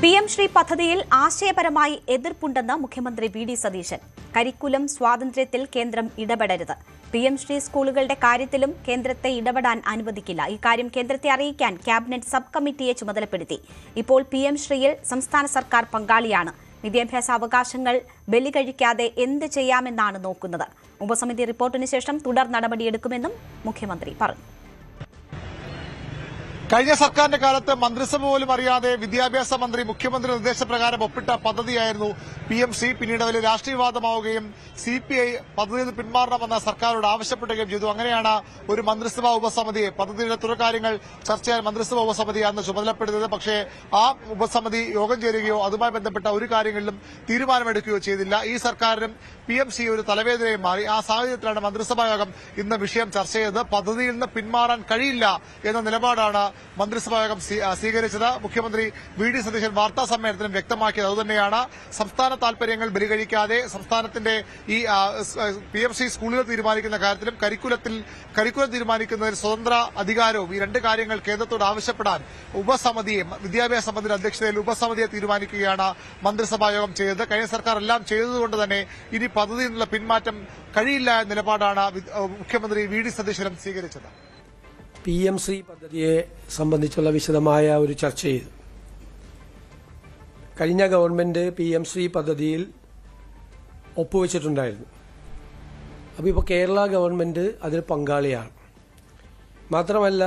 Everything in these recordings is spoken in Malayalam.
PM ശ്രീ പദ്ധതിയിൽ ആശയപരമായി എതിർപ്പുണ്ടെന്ന് മുഖ്യമന്ത്രി വി.ഡി. സതീശൻ. കരിക്കുലം സ്വാതന്ത്ര്യത്തിൽ കേന്ദ്രം ഇടപെടരുത്. PM ശ്രീ സ്കൂളുകളുടെ കാര്യത്തിലും കേന്ദ്രത്തെ ഇടപെടാൻ അനുവദിക്കില്ല. ഇക്കാര്യം കേന്ദ്രത്തെ അറിയിക്കാൻ ക്യാബിനറ്റ് സബ് കമ്മിറ്റിയെ ചുമതലപ്പെടുത്തി. ഇപ്പോൾ PM ശ്രീയിൽ സംസ്ഥാന സർക്കാർ പങ്കാളിയാണ്. വിദ്യാഭ്യാസ അവകാശങ്ങൾ ബലികഴിക്കാതെ എന്ത് ചെയ്യാമെന്നാണ് നോക്കുന്നത്. ഉപസമിതി റിപ്പോർട്ടിന് ശേഷം തുടർ നടപടിയെടുക്കുമെന്നും മുഖ്യമന്ത്രി പറഞ്ഞു. കഴിഞ്ഞ സർക്കാരിന്റെ കാലത്ത് മന്ത്രിസഭ പോലും അറിയാതെ വിദ്യാഭ്യാസ മന്ത്രി മുഖ്യമന്ത്രി നിർദ്ദേശപ്രകാരം ഒപ്പിട്ട പദ്ധതിയായിരുന്നു PMC. പിന്നീട് വലിയ രാഷ്ട്രീയവാദമാവുകയും CPI പദ്ധതിയിൽ നിന്ന് പിന്മാറണമെന്ന സർക്കാരോട് ആവശ്യപ്പെടുകയും ചെയ്തു. അങ്ങനെയാണ് ഒരു മന്ത്രിസഭാ ഉപസമിതിയെ പദ്ധതിയുടെ തുടർകാര്യങ്ങൾ ചർച്ച ചെയ്യാൻ മന്ത്രിസഭാ ഉപസമിതി അന്ന് ചുമതലപ്പെടുത്തിയത്. പക്ഷേ ആ ഉപസമിതി യോഗം ചേരുകയോ അതുമായി ബന്ധപ്പെട്ട ഒരു കാര്യങ്ങളിലും തീരുമാനമെടുക്കുകയോ ചെയ്തില്ല. ഈ സർക്കാരിനും PMC ഒരു തലവേദനയും മാറി. ആ സാഹചര്യത്തിലാണ് മന്ത്രിസഭാ യോഗം ഇന്ന് വിഷയം ചർച്ച ചെയ്തത്. പദ്ധതിയിൽ നിന്ന് പിന്മാറാൻ കഴിയില്ല എന്ന നിലപാടാണ് മന്ത്രിസഭായോഗം സ്വീകരിച്ചത്. മുഖ്യമന്ത്രി വി.ഡി. സതീശൻ വാർത്താ സമ്മേളനത്തിലും വ്യക്തമാക്കിയത് അതുതന്നെയാണ്. സംസ്ഥാന താൽപര്യങ്ങൾ ബലികഴിക്കാതെ സംസ്ഥാനത്തിന്റെ ഈ PMC സ്കൂളുകൾ തീരുമാനിക്കുന്ന കാര്യത്തിലും കരിക്കുലം തീരുമാനിക്കുന്നതിൽ സ്വതന്ത്ര അധികാരവും ഈ രണ്ട് കാര്യങ്ങൾ കേന്ദ്രത്തോട് ആവശ്യപ്പെടാൻ ഉപസമിതിയെ വിദ്യാഭ്യാസ മന്ത്രിയുടെ അധ്യക്ഷതയിൽ ഉപസമിതിയെ തീരുമാനിക്കുകയാണ് മന്ത്രിസഭായോഗം ചെയ്തത്. കഴിഞ്ഞ സർക്കാർ എല്ലാം ചെയ്തതുകൊണ്ട് തന്നെ ഇനി പദ്ധതിയിൽ നിന്നുള്ള പിന്മാറ്റം കഴിയില്ല എന്ന നിലപാടാണ് മുഖ്യമന്ത്രി വി.ഡി. സതീശനും സ്വീകരിച്ചത്. PMC പദ്ധതിയെ സംബന്ധിച്ചുള്ള വിശദമായ ഒരു ചർച്ച ചെയ്തു. കഴിഞ്ഞ ഗവൺമെന്റ് PMC പദ്ധതിയിൽ ഒപ്പുവെച്ചിട്ടുണ്ടായിരുന്നു. അപ്പോൾ ഇപ്പോൾ കേരള ഗവൺമെന്റ് അതിൽ പങ്കാളിയാണ്. മാത്രമല്ല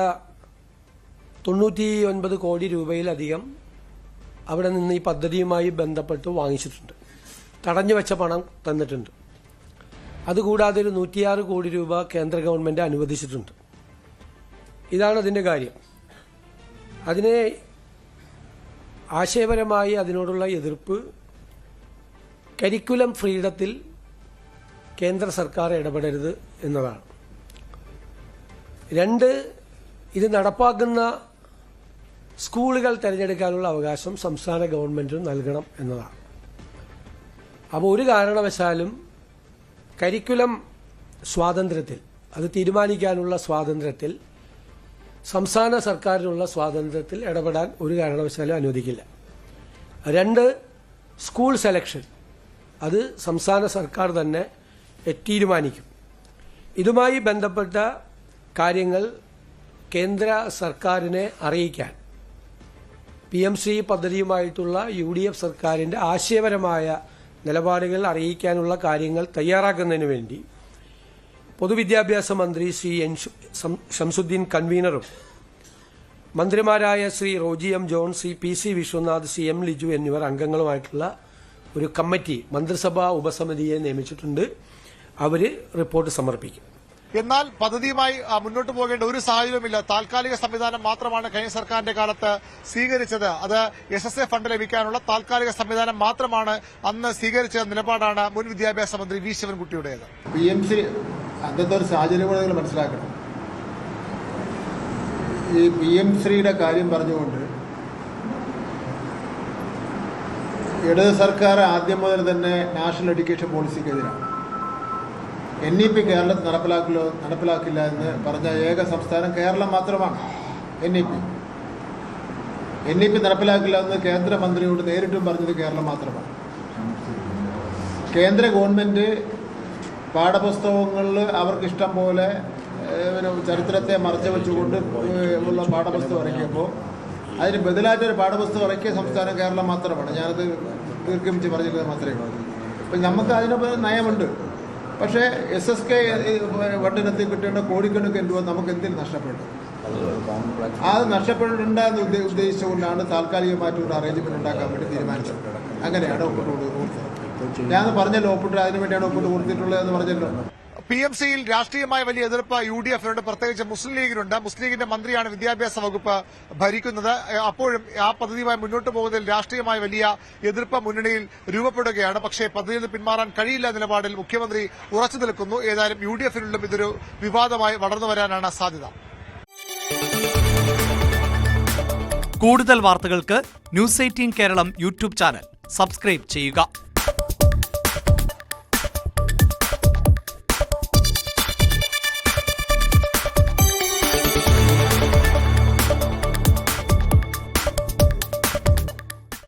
99 കോടി രൂപയിലധികം അവിടെ നിന്ന് ഈ പദ്ധതിയുമായി ബന്ധപ്പെട്ട് വാങ്ങിച്ചിട്ടുണ്ട്. തടഞ്ഞു വെച്ച പണം തന്നിട്ടുണ്ട്. അതുകൂടാതെ ഒരു 106 കോടി രൂപ കേന്ദ്ര ഗവൺമെന്റ് അനുവദിച്ചിട്ടുണ്ട്. ഇതാണ് അതിൻ്റെ കാര്യം. അതിനെ ആശയപരമായി അതിനോടുള്ള എതിർപ്പ് കരിക്കുലം ഫ്രീഡത്തിൽ കേന്ദ്ര സർക്കാർ ഇടപെടരുത് എന്നതാണ്. രണ്ട്, ഇത് നടപ്പാക്കുന്ന സ്കൂളുകൾ തിരഞ്ഞെടുക്കാനുള്ള അവകാശം സംസ്ഥാന ഗവൺമെന്റിന് നൽകണം എന്നതാണ്. അപ്പോൾ ഒരു കാരണവശാലും കരിക്കുലം സ്വാതന്ത്ര്യത്തിൽ, അത് തീരുമാനിക്കാനുള്ള സ്വാതന്ത്ര്യത്തിൽ, സംസ്ഥാന സർക്കാരിനുള്ള സ്വാതന്ത്ര്യത്തിൽ ഇടപെടാൻ ഒരു കാരണവശാലും അനുവദിക്കില്ല. രണ്ട്, സ്കൂൾ സെലക്ഷൻ അത് സംസ്ഥാന സർക്കാർ തന്നെ തീരുമാനിക്കും. ഇതുമായി ബന്ധപ്പെട്ട കാര്യങ്ങൾ കേന്ദ്ര സർക്കാരിനെ അറിയിക്കാൻ PMC പദ്ധതിയുമായിട്ടുള്ള UDF സർക്കാരിൻ്റെ ആശയപരമായ നിലപാടുകൾ അറിയിക്കാനുള്ള കാര്യങ്ങൾ തയ്യാറാക്കുന്നതിന് വേണ്ടി പൊതുവിദ്യാഭ്യാസ മന്ത്രി ശ്രീ ഷംസുദ്ദീൻ കൺവീനറും മന്ത്രിമാരായ Shri Roji M. John, Shri PC Vishwanath, Shri M. Liju എന്നിവർ അംഗങ്ങളുമായിട്ടുള്ള ഒരു കമ്മിറ്റി മന്ത്രിസഭാ ഉപസമിതിയെ നിയമിച്ചിട്ടുണ്ട്. അവർ റിപ്പോർട്ട് സമർപ്പിക്കും. എന്നാൽ പദ്ധതിയുമായി മുന്നോട്ട് പോകേണ്ട ഒരു സാഹചര്യവുമില്ല. താൽക്കാലിക സംവിധാനം മാത്രമാണ് കഴിഞ്ഞ സർക്കാരിന്റെ കാലത്ത് സ്വീകരിച്ചത്. അത് SSA ഫണ്ട് ലഭിക്കാനുള്ള താൽക്കാലിക സംവിധാനം മാത്രമാണ് അന്ന് സ്വീകരിച്ച നിലപാടാണ് മുൻ വിദ്യാഭ്യാസ മന്ത്രി വി. ശിവൻകുട്ടിയുടേത്. PMC അങ്ങനത്തെ ഒരു സാഹചര്യം കൂടെ നിങ്ങൾ മനസ്സിലാക്കണം. ഈ PMCയുടെ കാര്യം പറഞ്ഞുകൊണ്ട് ഇടത് സർക്കാർ ആദ്യം മുതൽ തന്നെ നാഷണൽ എഡ്യൂക്കേഷൻ പോളിസിക്കെതിരാണ്. NEP കേരളത്തിൽ നടപ്പിലാക്കില്ല എന്ന് പറഞ്ഞ ഏക സംസ്ഥാനം കേരളം മാത്രമാണ്. NEP നടപ്പിലാക്കില്ല എന്ന് കേന്ദ്രമന്ത്രിയോട് നേരിട്ടും പറഞ്ഞത് കേരളം മാത്രമാണ്. കേന്ദ്ര ഗവൺമെന്റ് പാഠപുസ്തകങ്ങളിൽ അവർക്കിഷ്ടം പോലെ ചരിത്രത്തെ മറച്ചു വെച്ചുകൊണ്ട് ഉള്ള പാഠപുസ്തകം ഇറക്കിയപ്പോൾ അതിന് ബദലായിട്ടൊരു പാഠപുസ്തകം ഇറക്കിയ സംസ്ഥാനം കേരളം മാത്രമാണ്. ഞാനത് ദീർഘിപ്പിച്ച് പറഞ്ഞിട്ട് മാത്രമേ ഉള്ളൂ. അപ്പം നമുക്ക് അതിനൊക്കെ നയമുണ്ട്. പക്ഷേ SSK വണ്ടിനത്തിൽ കിട്ടേണ്ട കോടിക്കണക്കിന് രൂപ നമുക്ക് എന്തിന് നഷ്ടപ്പെട്ടു? അത് നഷ്ടപ്പെടേണ്ടെന്ന് ഉദ്ദേശിച്ചുകൊണ്ടാണ് താൽക്കാലികമായിട്ടൊരു അറേഞ്ച്മെന്റ് ഉണ്ടാക്കാൻ വേണ്ടി തീരുമാനിച്ചത്. അങ്ങനെയാണ് ഒപ്പിട്ട് കൊടുത്തത്. ഞാൻ പറഞ്ഞല്ലോ, ഒപ്പിട്ട് അതിനു വേണ്ടിയാണ് ഒപ്പിട്ട് കൊടുത്തിട്ടുള്ളത് എന്ന് പറഞ്ഞല്ലോ. PMCയിൽ രാഷ്ട്രീയമായ വലിയ എതിർപ്പ് UDFിനുണ്ട്, പ്രത്യേകിച്ച് മുസ്ലിം ലീഗിനുണ്ട്. മുസ്ലിം ലീഗിന്റെ മന്ത്രിയാണ് വിദ്യാഭ്യാസ വകുപ്പ് ഭരിക്കുന്നത്. അപ്പോഴും ആ പദ്ധതിയുമായി മുന്നോട്ട് പോകുന്നതിൽ രാഷ്ട്രീയമായ വലിയ എതിർപ്പ് മുന്നണിയിൽ രൂപപ്പെടുകയാണ്. പക്ഷേ പദ്ധതിയിൽ നിന്ന് പിന്മാറാൻ കഴിയില്ല നിലപാടിൽ മുഖ്യമന്ത്രി ഉറച്ചു നിൽക്കുന്നു. ഏതായാലും UDFിനുള്ളിലും ഇതൊരു വിവാദമായി വളർന്നു വരാനാണ് സാധ്യത. കൂടുതൽ വാർത്തകൾക്ക് News 18 Keralam YouTube channel subscribe ചെയ്യുക.